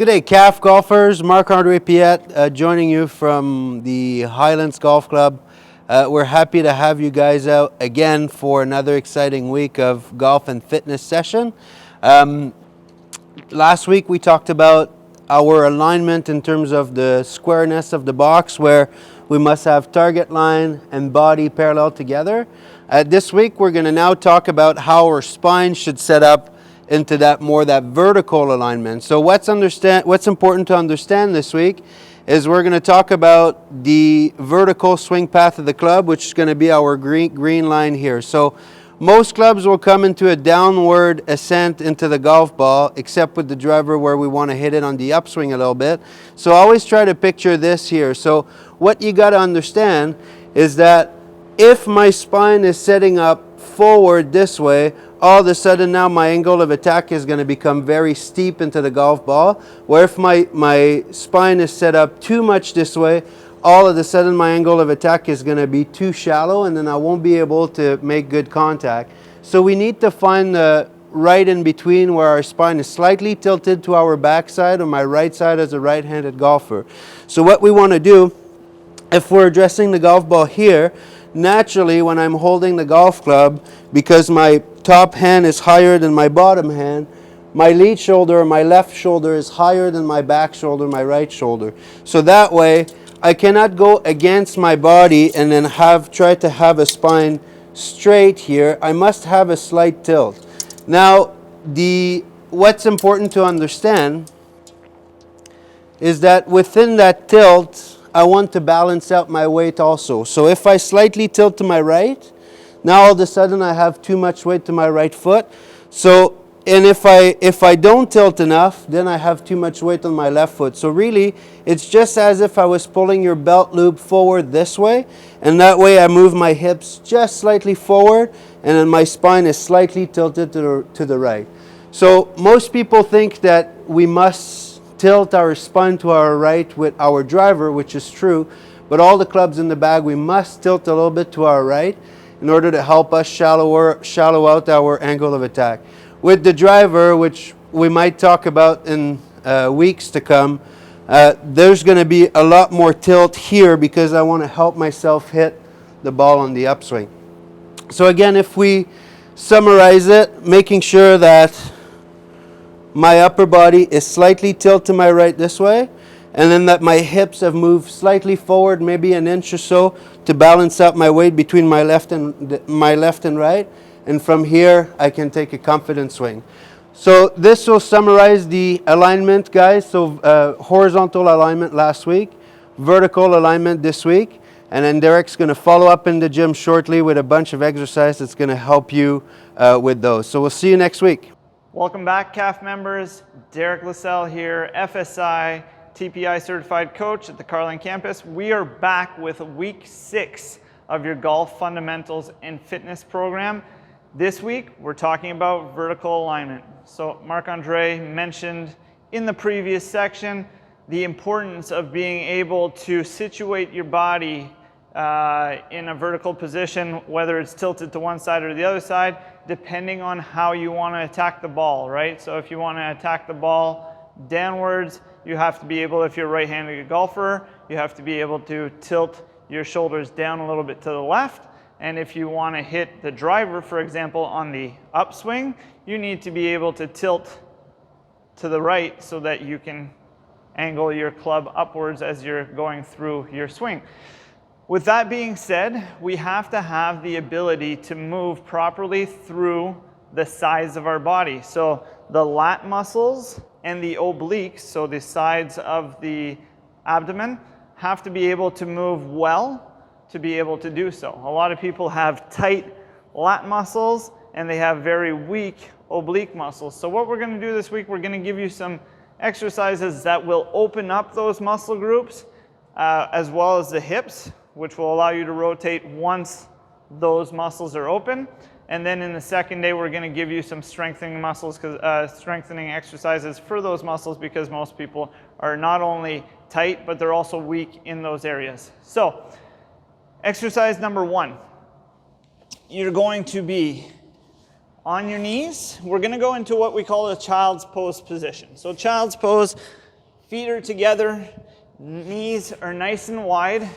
Good day, calf golfers. Marc-andré Piette joining you from the Hylands Golf Club. We're happy to have you guys out again for another exciting week of golf and fitness session. Last week we talked about our alignment in terms of the squareness of the box, where we must have target line and body parallel together. This week we're going to now talk about how our spine should set up into that vertical alignment. So what's important to understand this week is we're going to talk about the vertical swing path of the club, which is going to be our green line here. So most clubs will come into a downward ascent into the golf ball, except with the driver where we want to hit it on the upswing a little bit. So always try to picture this here. So what you got to understand is that if my spine is setting up forward this way, all of a sudden now my angle of attack is going to become very steep into the golf ball. Where if my spine is set up too much this way, all of a sudden my angle of attack is going to be too shallow, and then I won't be able to make good contact. So we need to find the right in between, where our spine is slightly tilted to our backside on my right side as a right-handed golfer. So what we want to do, if we're addressing the golf ball here, naturally when I'm holding the golf club, because my top hand is higher than my bottom hand, my lead shoulder or my left shoulder is higher than my back shoulder, my right shoulder. So that way I cannot go against my body and then try to have a spine straight here. I must have a slight tilt. Now what's important to understand is that within that tilt I want to balance out my weight also. So if I slightly tilt to my right, now all of a sudden I have too much weight to my right foot. So, and if I don't tilt enough, then I have too much weight on my left foot. So really, it's just as if I was pulling your belt loop forward this way, and that way I move my hips just slightly forward, and then my spine is slightly tilted to the right. So most people think that we must tilt our spine to our right with our driver, which is true, but all the clubs in the bag, we must tilt a little bit to our right in order to help us shallow out our angle of attack. With the driver, which we might talk about in weeks to come, there's going to be a lot more tilt here because I want to help myself hit the ball on the upswing. So again, if we summarize it, making sure that my upper body is slightly tilted to my right this way, and then that my hips have moved slightly forward, maybe an inch or so, to balance out my weight between my left and right. And from here, I can take a confident swing. So this will summarize the alignment, guys. So horizontal alignment last week, vertical alignment this week, and then Derek's going to follow up in the gym shortly with a bunch of exercises that's going to help you with those. So we'll see you next week. Welcome back, CAF members. Derek Lacelle here, FSI, TPI certified coach at the Carlin campus. We are back with week 6 of your golf fundamentals and fitness program. This week, we're talking about vertical alignment. So Marc-andré mentioned in the previous section the importance of being able to situate your body in a vertical position, whether it's tilted to one side or the other side, depending on how you want to attack the ball, right? So if you want to attack the ball downwards, you have to be able, if you're a right-handed golfer, you have to be able to tilt your shoulders down a little bit to the left. And if you want to hit the driver, for example, on the upswing, you need to be able to tilt to the right so that you can angle your club upwards as you're going through your swing. With that being said, we have to have the ability to move properly through the sides of our body. So the lat muscles and the obliques, so the sides of the abdomen, have to be able to move well to be able to do so. A lot of people have tight lat muscles and they have very weak oblique muscles. So what we're going to do this week, we're going to give you some exercises that will open up those muscle groups as well as the hips, which will allow you to rotate once those muscles are open. And then in the second day, we're going to give you some strengthening muscles, strengthening exercises for those muscles, because most people are not only tight, but they're also weak in those areas. So exercise number 1, you're going to be on your knees. We're going to go into what we call a child's pose position. So child's pose, Feet are together, knees are nice and wide.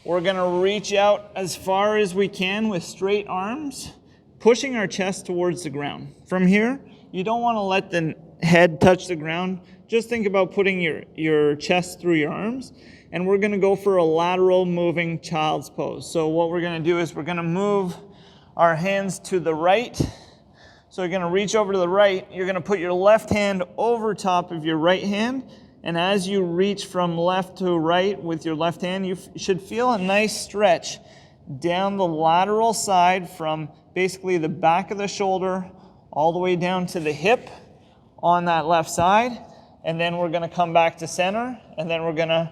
We're gonna reach out as far as we can with straight arms, pushing our chest towards the ground. From here, you don't wanna let the head touch the ground. Just think about putting your chest through your arms, and we're gonna go for a lateral moving child's pose. So what we're gonna do is we're gonna move our hands to the right. So you're gonna reach over to the right, you're gonna put your left hand over top of your right hand, and as you reach from left to right with your left hand, you should feel a nice stretch down the lateral side from basically the back of the shoulder all the way down to the hip on that left side. And then we're gonna come back to center, and then we're gonna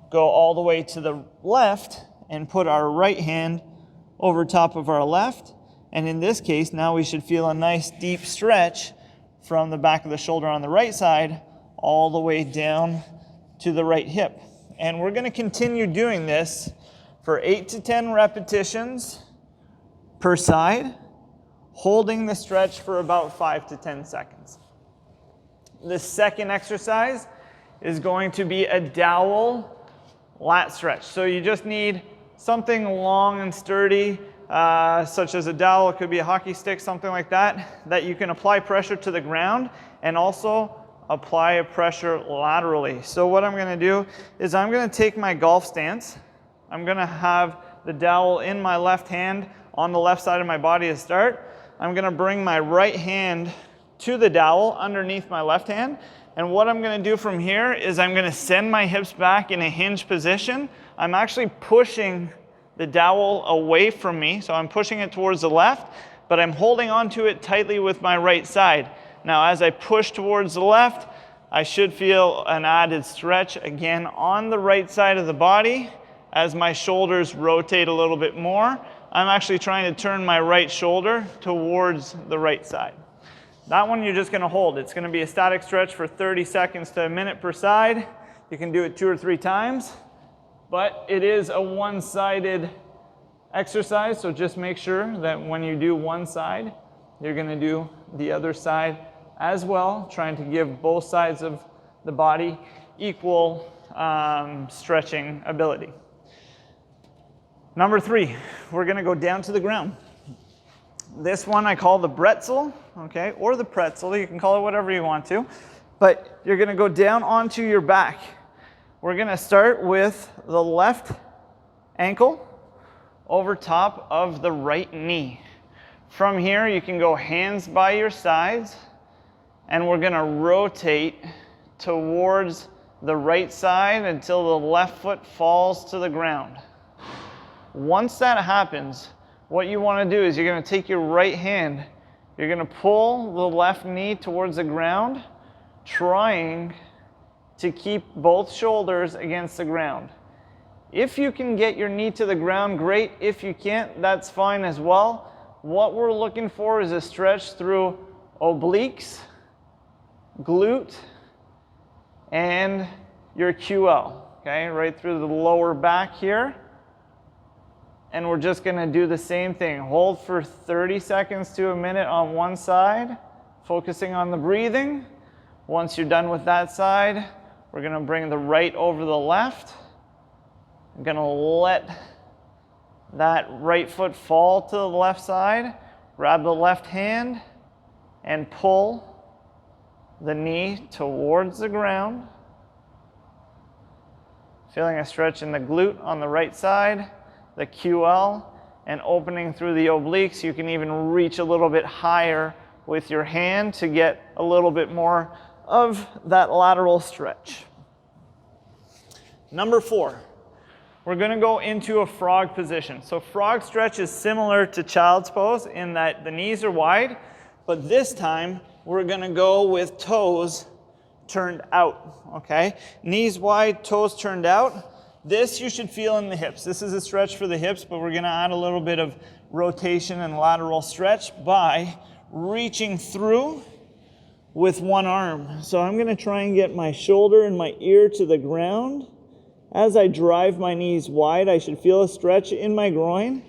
go all the way to the left and put our right hand over top of our left. And in this case, now we should feel a nice deep stretch from the back of the shoulder on the right side all the way down to the right hip. And we're gonna continue doing this for 8 to 10 repetitions per side, holding the stretch for about 5 to 10 seconds. The second exercise is going to be a dowel lat stretch. So you just need something long and sturdy, such as a dowel. It could be a hockey stick, something like that, that you can apply pressure to the ground and also apply a pressure laterally. So what I'm gonna do is I'm gonna take my golf stance. I'm gonna have the dowel in my left hand on the left side of my body to start. I'm gonna bring my right hand to the dowel underneath my left hand. And what I'm gonna do from here is I'm gonna send my hips back in a hinge position. I'm actually pushing the dowel away from me, so I'm pushing it towards the left, but I'm holding onto it tightly with my right side. Now, as I push towards the left, I should feel an added stretch again on the right side of the body. As my shoulders rotate a little bit more, I'm actually trying to turn my right shoulder towards the right side. That one you're just gonna hold. It's gonna be a static stretch for 30 seconds to a minute per side. You can do it 2 or 3 times, but it is a one-sided exercise, so just make sure that when you do one side, you're gonna do the other side as well, trying to give both sides of the body equal stretching ability. Number 3, we're gonna go down to the ground. This one I call the Bretzel, okay, or the Pretzel. You can call it whatever you want to, but you're gonna go down onto your back. We're gonna start with the left ankle over top of the right knee. From here, you can go hands by your sides, and we're gonna rotate towards the right side until the left foot falls to the ground. Once that happens, what you wanna do is you're gonna take your right hand, you're gonna pull the left knee towards the ground, trying to keep both shoulders against the ground. If you can get your knee to the ground, great. If you can't, that's fine as well. What we're looking for is a stretch through obliques, glute, and your QL, okay? Right through the lower back here. And we're just gonna do the same thing. Hold for 30 seconds to a minute on one side, focusing on the breathing. Once you're done with that side, we're gonna bring the right over the left. I'm gonna let that right foot fall to the left side, grab the left hand, and pull the knee towards the ground. Feeling a stretch in the glute on the right side, the QL, and opening through the obliques. You can even reach a little bit higher with your hand to get a little bit more of that lateral stretch. Number 4, we're gonna go into a frog position. So frog stretch is similar to child's pose in that the knees are wide, but this time we're gonna go with toes turned out, okay? Knees wide, toes turned out. This you should feel in the hips. This is a stretch for the hips, but we're gonna add a little bit of rotation and lateral stretch by reaching through with one arm. So I'm gonna try and get my shoulder and my ear to the ground. As I drive my knees wide, I should feel a stretch in my groin.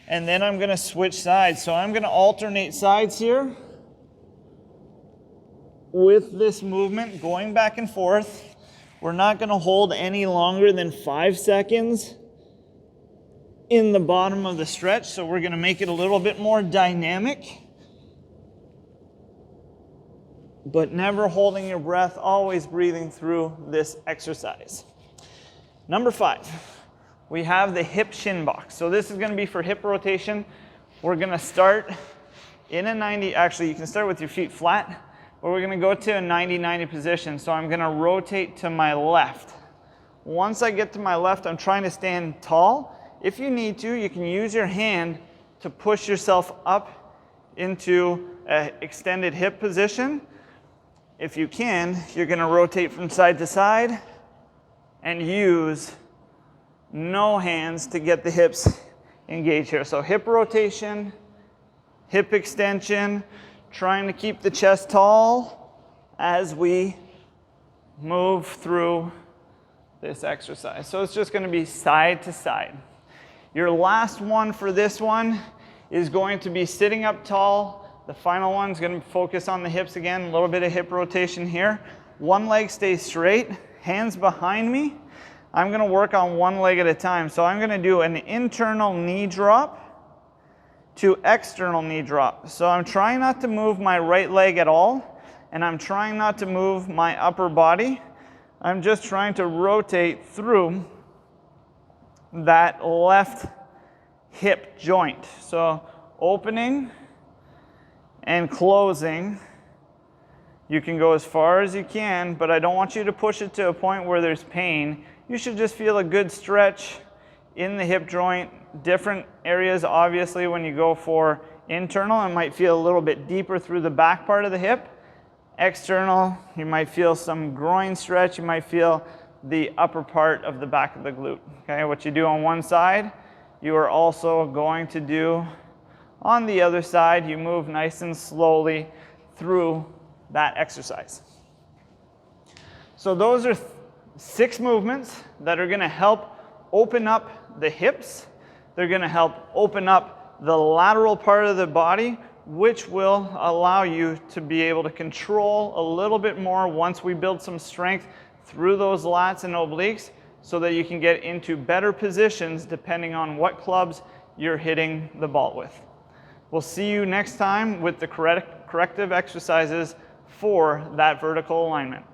And then I'm gonna switch sides. So I'm gonna alternate sides here with this movement, going back and forth. We're not going to hold any longer than 5 seconds in the bottom of the stretch, so we're going to make it a little bit more dynamic. But never holding your breath, always breathing through this exercise. Number 5, we have the hip shin box. So this is going to be for hip rotation. We're going to start in a 90, actually you can start with your feet flat, but we're going to go to a 90-90 position. So I'm going to rotate to my left. Once I get to my left, I'm trying to stand tall. If you need to, you can use your hand to push yourself up into an extended hip position. If you can, you're going to rotate from side to side and use no hands to get the hips engaged here. So hip rotation, hip extension, trying to keep the chest tall as we move through this exercise. So it's just going to be side to side. Your last one for this one is going to be sitting up tall. The final one is going to focus on the hips again, a little bit of hip rotation here. One leg stays straight, hands behind me. I'm going to work on one leg at a time. So I'm going to do an internal knee drop to external knee drop. So I'm trying not to move my right leg at all, and I'm trying not to move my upper body. I'm just trying to rotate through that left hip joint. So opening and closing. You can go as far as you can, but I don't want you to push it to a point where there's pain. You should just feel a good stretch in the hip joint. Different areas, obviously, when you go for internal, it might feel a little bit deeper through the back part of the hip. External, you might feel some groin stretch. You might feel the upper part of the back of the glute. Okay, what you do on one side, you are also going to do on the other side. You move nice and slowly through that exercise. So those are 6 movements that are going to help open up the hips. They're going to help open up the lateral part of the body, which will allow you to be able to control a little bit more once we build some strength through those lats and obliques, so that you can get into better positions depending on what clubs you're hitting the ball with. We'll see you next time with the corrective exercises for that vertical alignment.